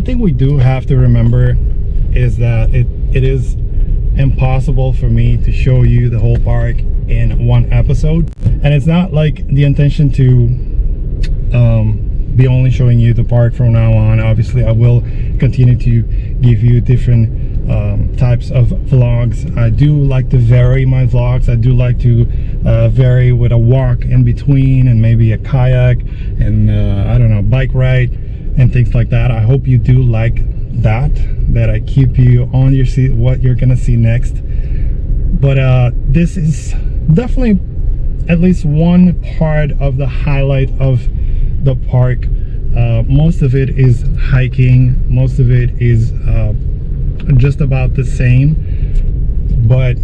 thing we do have to remember is that it is impossible for me to show you the whole park in one episode, and it's not like the intention to be only showing you the park from now on. Obviously I will continue to give you different types of vlogs. I do like to vary my vlogs. I do like to vary with a walk in between and maybe a kayak and I don't know, bike ride and things like that. I hope you do like that I keep you on your seat what you're gonna see next. But this is definitely at least one part of the highlight of the park. Most of it is hiking, most of it is just about the same, but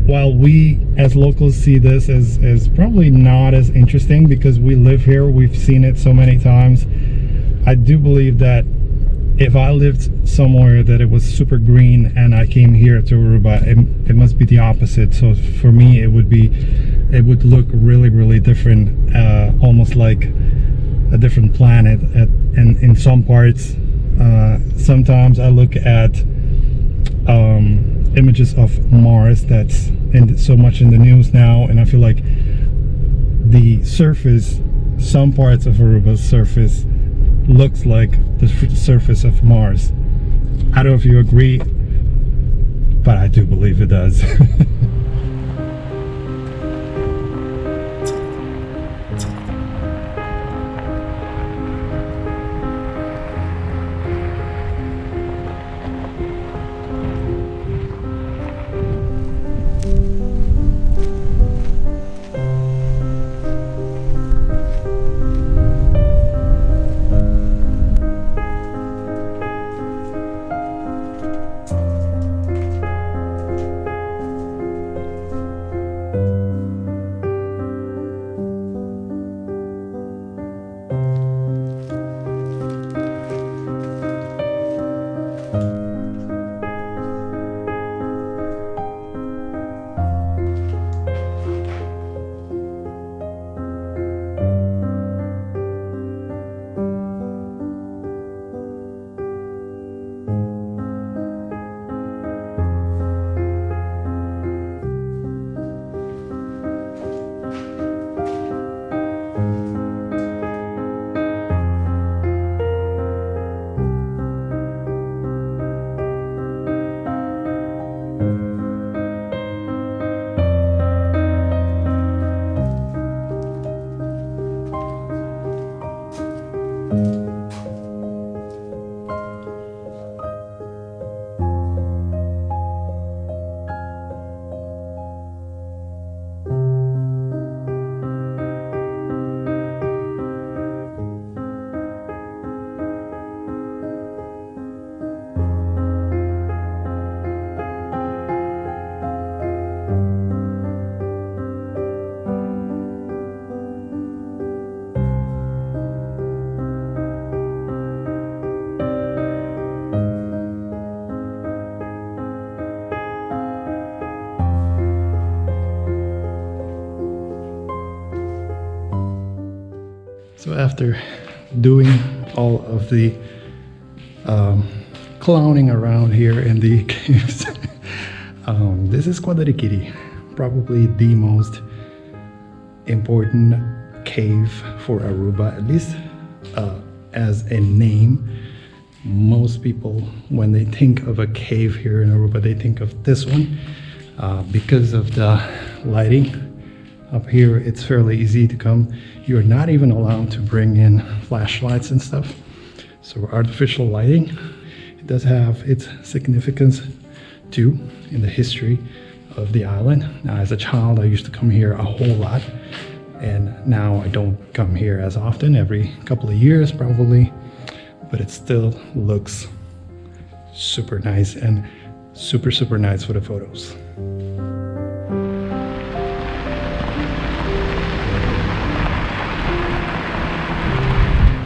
while we as locals see this as probably not as interesting because we live here, we've seen it so many times, I do believe that if I lived somewhere that it was super green and I came here to Aruba, it must be the opposite. So for me it would look really different, almost like a different planet. And in some parts, sometimes I look at images of Mars that's so much in the news now, and I feel like the surface, some parts of Aruba's surface looks like the surface of Mars. I don't know if you agree, but I do believe it does. So after doing all of the clowning around here in the caves, this is Guadirikiri, probably the most important cave for Aruba, at least as a name. Most people, when they think of a cave here in Aruba, they think of this one because of the lighting. Up here, it's fairly easy to come. You're not even allowed to bring in flashlights and stuff. So artificial lighting, it does have its significance too in the history of the island. Now, as a child, I used to come here a whole lot, and now I don't come here as often, every couple of years probably, but it still looks super nice and super nice for the photos.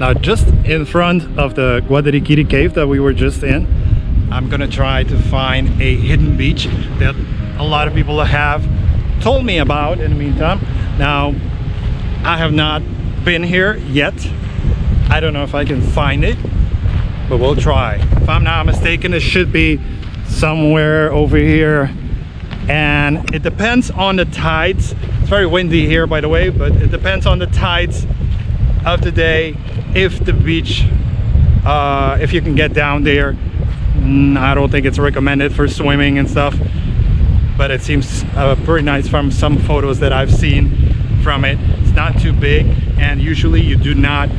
Now, just in front of the Guadirikiri Cave that we were just in, I'm gonna try to find a hidden beach that a lot of people have told me about in the meantime. Now, I have not been here yet. I don't know if I can find it, but we'll try. If I'm not mistaken, it should be somewhere over here, and it depends on the tides. It's very windy here, by the way, but it depends on the tides of the day if the beach, if you can get down there. I don't think it's recommended for swimming and stuff, but it seems pretty nice from some photos that I've seen from it. It's not too big, and usually you do not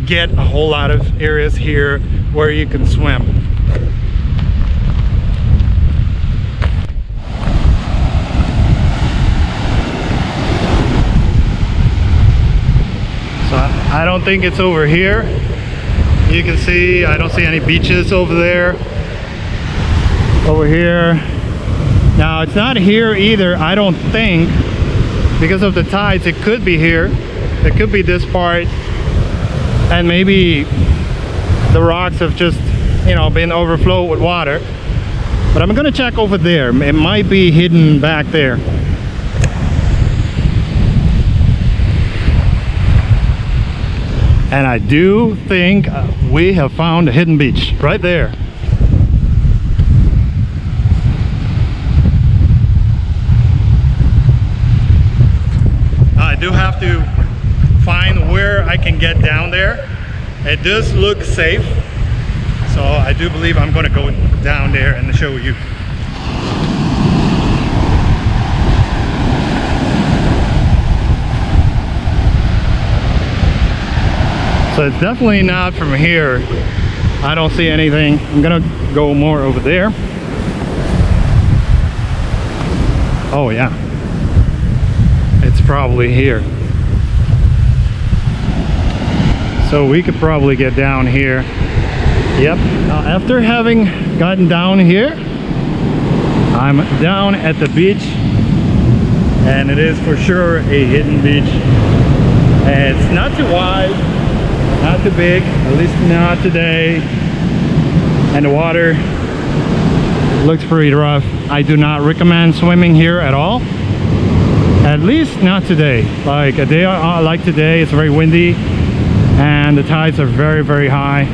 get a whole lot of areas here where you can swim. So I don't think it's over here. You can see I don't see any beaches over there. Over here. Now it's not here either, I don't think, because of the tides. It could be here. It could be this part, and maybe the rocks have just, you know, been overflowed with water. But I'm gonna check over there. It might be hidden back there. And I do think we have found a hidden beach right there. I do have to find where I can get down there. It does look safe, so I do believe I'm going to go down there and show you. So it's definitely not from here. I don't see anything. I'm gonna go more over there. Oh yeah, it's probably here. So we could probably get down here. Yep. Now after having gotten down here, I'm down at the beach, and it is for sure a hidden beach. And it's not too wide, not too big, at least not today. And the water looks pretty rough. I do not recommend swimming here at all. At least not today. Like a day like today, it's very windy and the tides are very, very high.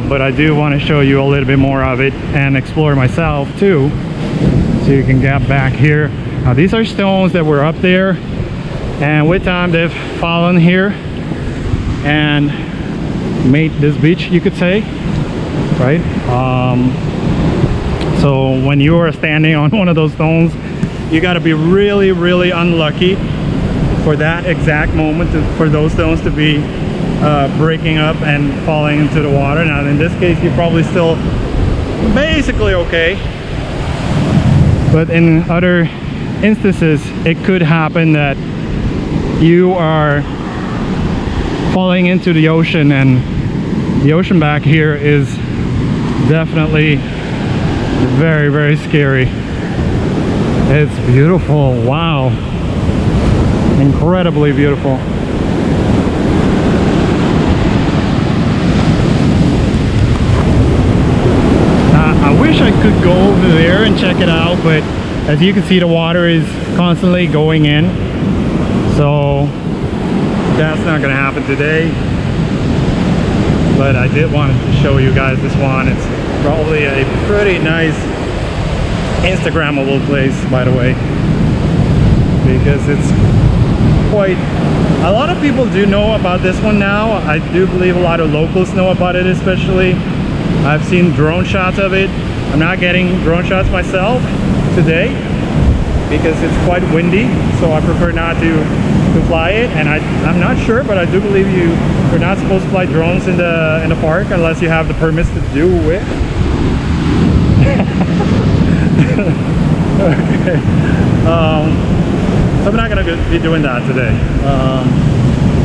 But I do want to show you a little bit more of it and explore myself too, so you can get back here. Now these are stones that were up there, and with time they've fallen here and made this beach, you could say, right? So when you are standing on one of those stones, you got to be really, really unlucky for that exact moment for those stones to be breaking up and falling into the water. Now in this case, you're probably still basically okay, but in other instances it could happen that you are falling into the ocean, and the ocean back here is definitely very, very scary. It's beautiful. Wow, incredibly beautiful. I wish I could go over there and check it out, but as you can see, the water is constantly going in, so that's not gonna happen today. But I did want to show you guys this one. It's probably a pretty nice Instagrammable place, by the way, because it's quite, a lot of people do know about this one now. I do believe a lot of locals know about it, especially. I've seen drone shots of it. I'm not getting drone shots myself today because it's quite windy, so I prefer not to fly it. And I'm not sure, but I do believe you're not supposed to fly drones in the park unless you have the permits to do it. Okay. So I'm not gonna be doing that today,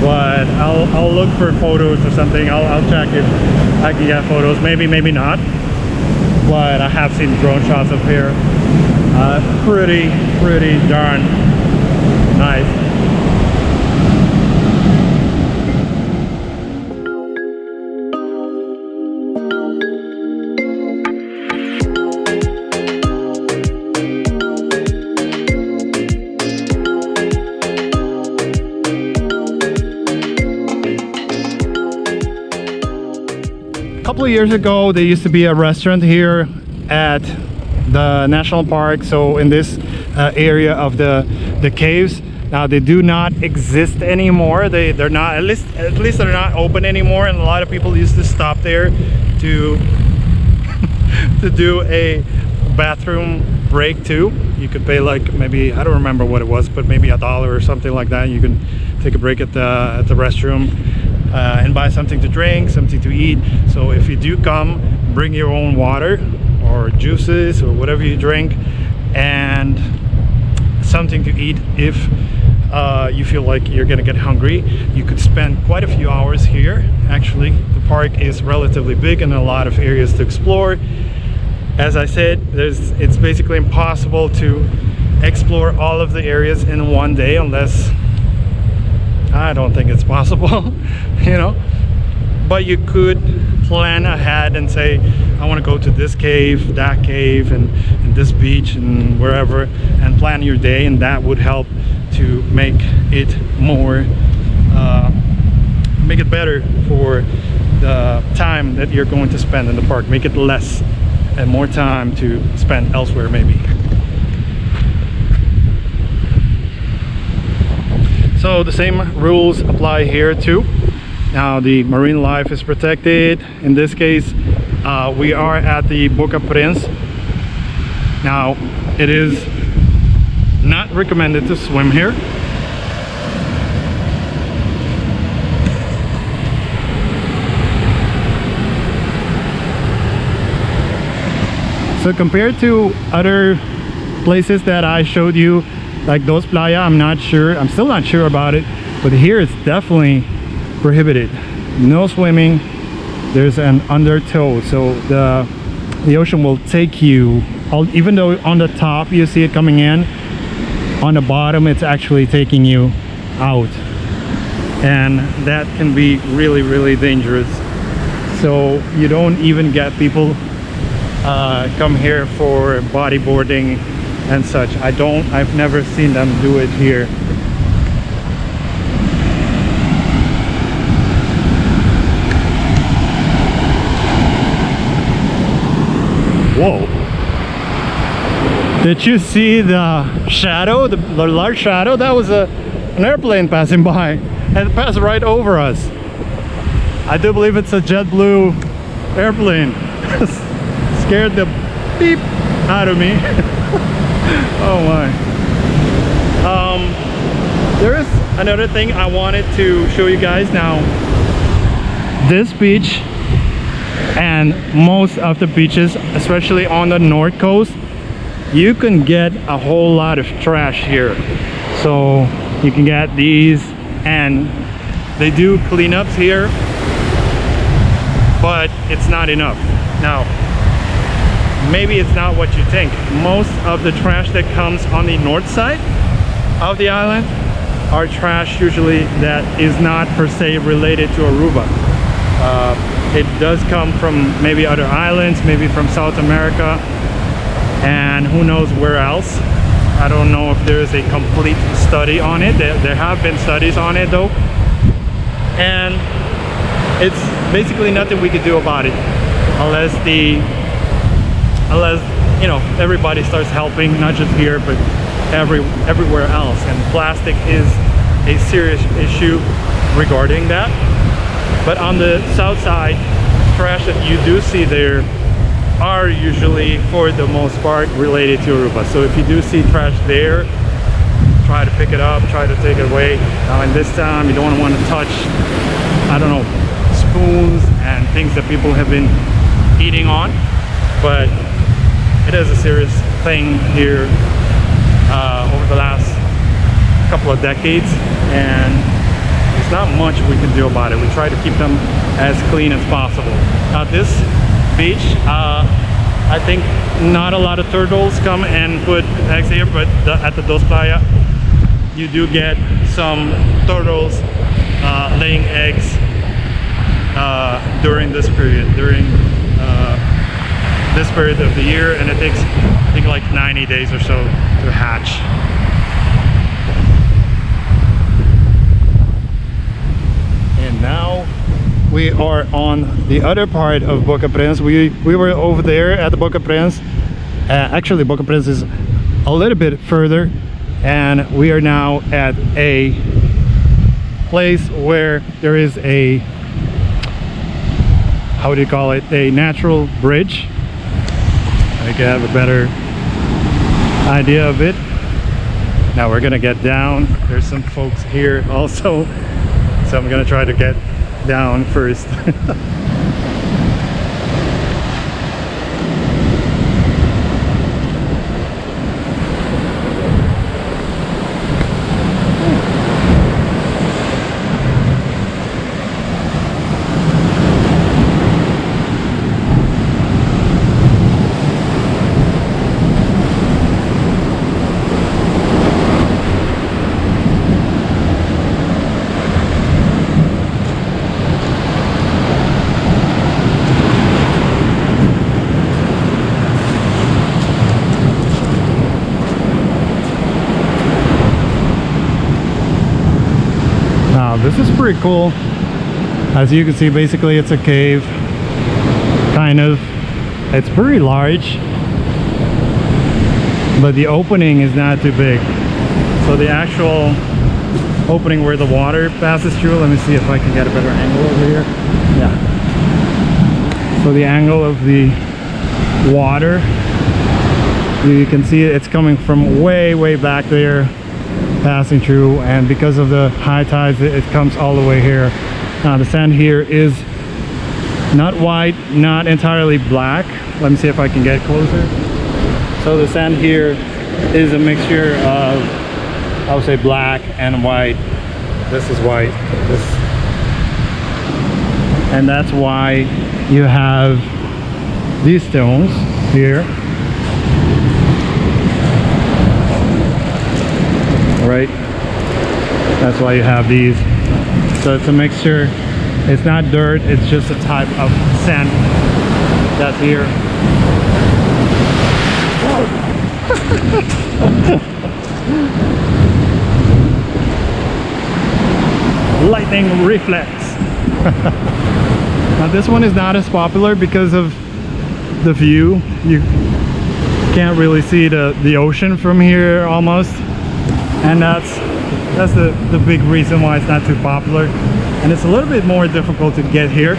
but I'll look for photos or something. I'll check if I can get photos, maybe not, but I have seen drone shots up here. Pretty darn nice. couple years ago, there used to be a restaurant here at the national park, so in this area of the caves. Now they do not exist anymore. They're not, at least they're not open anymore, and a lot of people used to stop there to to do a bathroom break too. You could pay like, maybe, I don't remember what it was, but maybe $1 or something like that. You can take a break at the restroom and buy something to drink, something to eat. So if you do come, bring your own water or juices or whatever you drink, and something to eat if you feel like you're gonna get hungry. You could spend quite a few hours here. Actually, the park is relatively big and a lot of areas to explore. As I said, it's basically impossible to explore all of the areas in one day, unless, I don't think it's possible, you know. But you could plan ahead and say, I want to go to this cave, that cave, and this beach, and wherever, and plan your day, and that would help to make it more, make it better for the time that you're going to spend in the park. Make it less and more time to spend elsewhere, maybe. So the same rules apply here too. Now the marine life is protected. In this case, we are at the Boca Prins. Now it is not recommended to swim here. So compared to other places that I showed you, like those playa, I'm still not sure about it, but here it's definitely prohibited. No swimming. There's an undertow, so the ocean will take you, even though on the top you see it coming in, on the bottom it's actually taking you out, and that can be really, really dangerous. So you don't even get people come here for bodyboarding and such. I've never seen them do it here. Whoa. Did you see the shadow, the large shadow? That was an airplane passing by, and it passed right over us. I do believe it's a JetBlue airplane. Scared the beep out of me. Oh my. There is another thing I wanted to show you guys. Now this beach and most of the beaches, especially on the north coast, you can get a whole lot of trash here. So you can get these, and they do cleanups here, but it's not enough. Now maybe it's not what you think. Most of the trash that comes on the north side of the island are trash usually that is not per se related to Aruba. It does come from maybe other islands, maybe from South America, and who knows where else. I don't know if there is a complete study on it. There have been studies on it though, and it's basically nothing we could do about it unless you know, everybody starts helping, not just here but everywhere else. And plastic is a serious issue regarding that. But on the south side, trash that you do see there are usually, for the most part, related to Aruba. So if you do see trash there, try to pick it up, try to take it away. Now in this time, you don't want to touch, I don't know, spoons and things that people have been eating on, but it is a serious thing here over the last couple of decades, and there's not much we can do about it. We try to keep them as clean as possible. Now this beach, I think not a lot of turtles come and put eggs here, but at the Dos Playa you do get some turtles laying eggs during this period, this period of the year, and it takes, I think, like 90 days or so to hatch. And now we are on the other part of Boca Prins. We were over there at the Boca Prins. Actually, Boca Prins is a little bit further, and we are now at a place where there is a, how do you call it, a natural bridge. I can have a better idea of it. Now we're gonna get down. There's some folks here also, so I'm gonna try to get down first. This is pretty cool. As you can see, basically it's a cave, kind of. It's pretty large, but the opening is not too big. So the actual opening where the water passes through, let me see if I can get a better angle over here. Yeah. So the angle of the water, you can see it's coming from way back there, passing through, and because of the high tides it comes all the way here. Now the sand here is not white, not entirely black. Let me see if I can get closer. So the sand here is a mixture of, I would say, black and white. This is white, this, and that's why you have these stones here. Right, that's why you have these. So it's a mixture, it's not dirt, it's just a type of sand that's here. Lightning reflex. Now this one is not as popular because of the view. You can't really see the ocean from here almost. And that's the big reason why it's not too popular, and it's a little bit more difficult to get here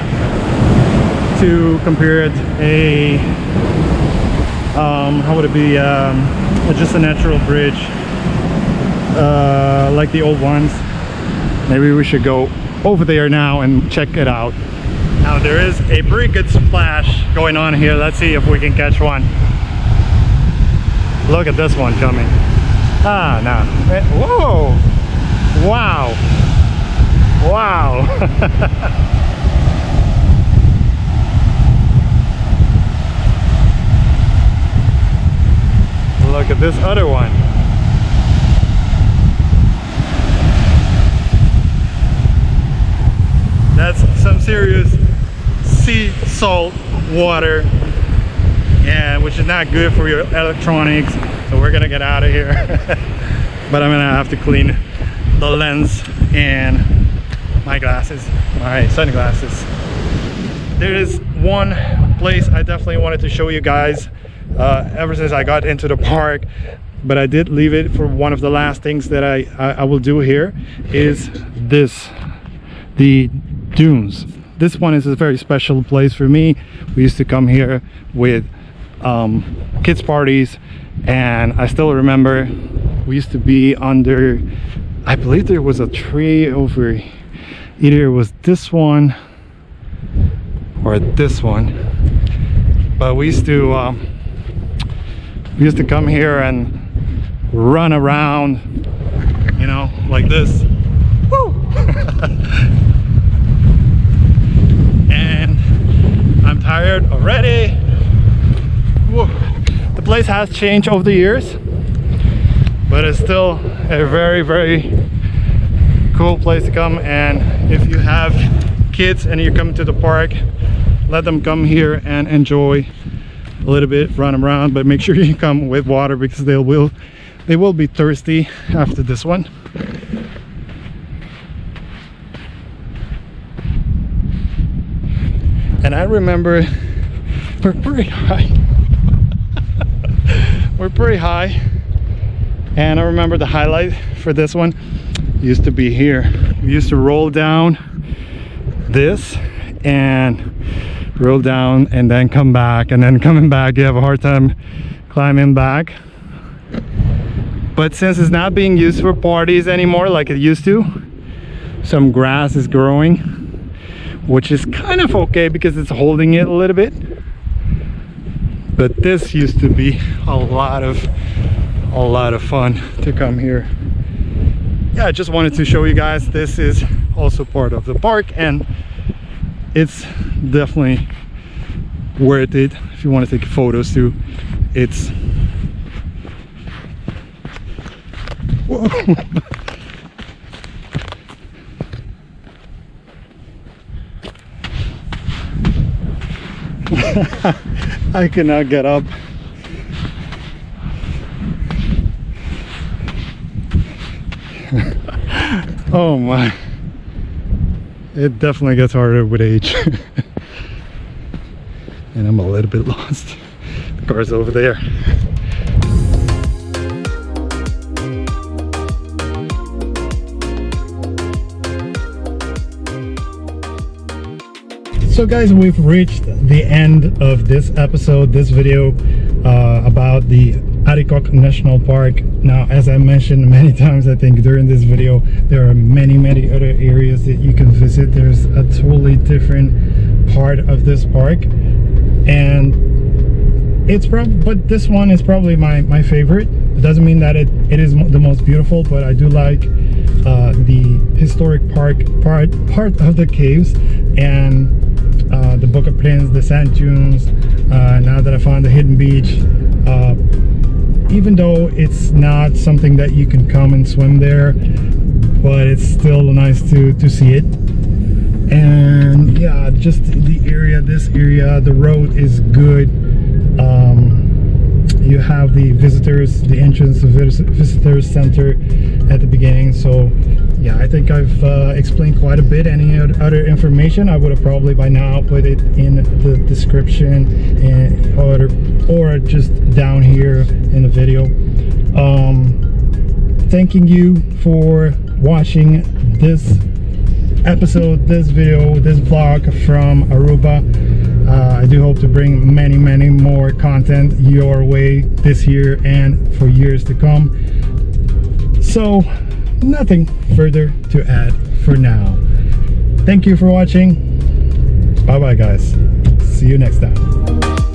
to compare it a how would it be, just a natural bridge like the old ones. Maybe we should go over there now and check it out. Now there is a pretty good splash going on here. Let's see if we can catch one. Look at this one coming. Ah, no. Whoa! Wow! Wow! Look at this other one. That's some serious sea salt water, yeah, which is not good for your electronics. So we're gonna get out of here. But I'm gonna have to clean the lens and my glasses, my sunglasses. There is one place I definitely wanted to show you guys ever since I got into the park, but I did leave it for one of the last things that I will do here, is this, the dunes. This one is a very special place for me. We used to come here with kids parties, and I still remember we used to be under, I believe there was a tree over, either it was this one or this one, but we used to come here and run around, you know, like this. Woo! And I'm tired already. Woo. The place has changed over the years, but it's still a very cool place to come. And if you have kids and you come to the park, let them come here and enjoy a little bit, run around, but make sure you come with water because they will be thirsty after this one. And I remember we're pretty high. We're pretty high. And I remember the highlight for this one used to be here. We used to roll down this and roll down and then come back, and then coming back you have a hard time climbing back. But since it's not being used for parties anymore like it used to, some grass is growing, which is kind of okay because it's holding it a little bit. But this used to be a lot of fun to come here. Yeah, I just wanted to show you guys this is also part of the park, and it's definitely worth it if you want to take photos too. It's whoa. I cannot get up. Oh my, it definitely gets harder with age. And I'm a little bit lost. The car's over there. So guys, we've reached the end of this episode, this video about the Ariko National Park. Now, as I mentioned many times, I think during this video, there are many other areas that you can visit. There's a totally different part of this park, and it's but this one is probably my favorite. It doesn't mean that it is the most beautiful, but I do like the historic part of the caves, and the Boca Prins, the sand dunes. Now that I found the hidden beach, even though it's not something that you can come and swim there, but it's still nice to see it. And yeah, just the area, this area, the road is good. You have the entrance to visitors center at the beginning. So yeah, I think I've explained quite a bit. Any other information, I would have probably by now put it in the description, and or just down here in the video. Thanking you for watching this episode, this video, this vlog from Aruba. I do hope to bring many more content your way this year and for years to come. So nothing further to add for now. Thank you for watching. Bye bye guys, see you next time.